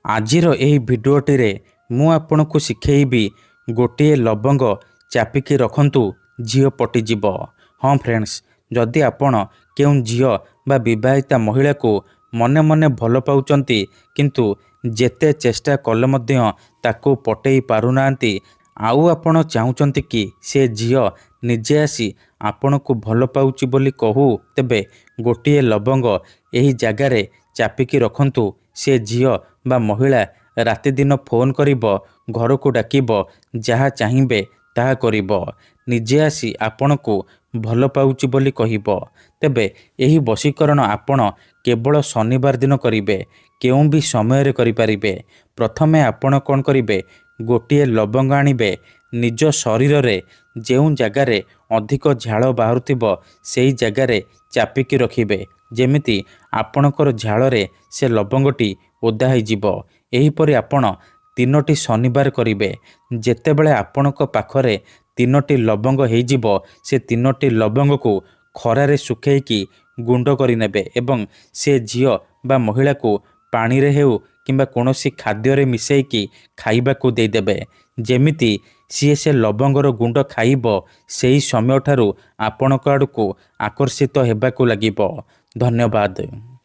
ଆଜିର ଏହି ଭିଡ଼ିଓଟିରେ ମୁଁ ଆପଣଙ୍କୁ ଶିଖେଇବି ଗୋଟିଏ ଲବଙ୍ଗ ଚାପିକି ରଖନ୍ତୁ, ଝିଅ ପଟିଯିବ। ହଁ ଫ୍ରେଣ୍ଡସ୍, ଯଦି ଆପଣ କେଉଁ ଝିଅ ବା ବିବାହିତା ମହିଳାକୁ ମନେ ମନେ ଭଲ ପାଉଛନ୍ତି କିନ୍ତୁ ଯେତେ ଚେଷ୍ଟା କଲେ ମଧ୍ୟ ତାକୁ ପଟେଇ ପାରୁନାହାନ୍ତି, ଆଉ ଆପଣ ଚାହୁଁଛନ୍ତି କି ସେ ଝିଅ ନିଜେ ଆସି ଆପଣଙ୍କୁ ଭଲ ପାଉଛି ବୋଲି କହୁ, ତେବେ ଗୋଟିଏ ଲବଙ୍ଗ ଏହି ଜାଗାରେ ଚାପିକି ରଖନ୍ତୁ। ସେ ଝିଅ ବା ମହିଳା ରାତିଦିନ ଫୋନ୍ କରିବ, ଘରକୁ ଡାକିବ, ଯାହା ଚାହିଁବେ ତାହା କରିବ, ନିଜେ ଆସି ଆପଣଙ୍କୁ ଭଲ ପାଉଛି ବୋଲି କହିବ। ତେବେ ଏହି ବଶୀକରଣ ଆପଣ କେବଳ ଶନିବାର ଦିନ କରିବେ। କେଉଁ ବି ସମୟରେ କରିପାରିବେ। ପ୍ରଥମେ ଆପଣ କ'ଣ କରିବେ, ଗୋଟିଏ ଲବଙ୍ଗ ଆଣିବେ, ନିଜ ଶରୀରରେ ଯେଉଁ ଜାଗାରେ ଅଧିକ ଝାଳ ବାହାରୁଥିବ ସେହି ଜାଗାରେ ଚାପିକି ରଖିବେ, ଯେମିତି ଆପଣଙ୍କର ଝାଳରେ ସେ ଲବଙ୍ଗଟି ଓଦା ହୋଇଯିବ। ଏହିପରି ଆପଣ 3ଟି ଶନିବାର କରିବେ। ଯେତେବେଳେ ଆପଣଙ୍କ ପାଖରେ 3ଟି ଲବଙ୍ଗ ହୋଇଯିବ, ସେ 3ଟି ଲବଙ୍ଗକୁ ଖରାରେ ଶୁଖେଇକି ଗୁଣ୍ଡ କରିନେବେ ଏବଂ ସେ ଝିଅ ବା ମହିଳାକୁ ପାଣିରେ ହେଉ କିମ୍ବା କୌଣସି ଖାଦ୍ୟରେ ମିଶାଇକି ଖାଇବାକୁ ଦେଇଦେବେ। ଯେମିତି ସିଏ ସେ ଲବଙ୍ଗର ଗୁଣ୍ଡ ଖାଇବ, ସେହି ସମୟଠାରୁ ଆପଣଙ୍କ ଆଡ଼କୁ ଆକର୍ଷିତ ହେବାକୁ ଲାଗିବ। ଧନ୍ୟବାଦ।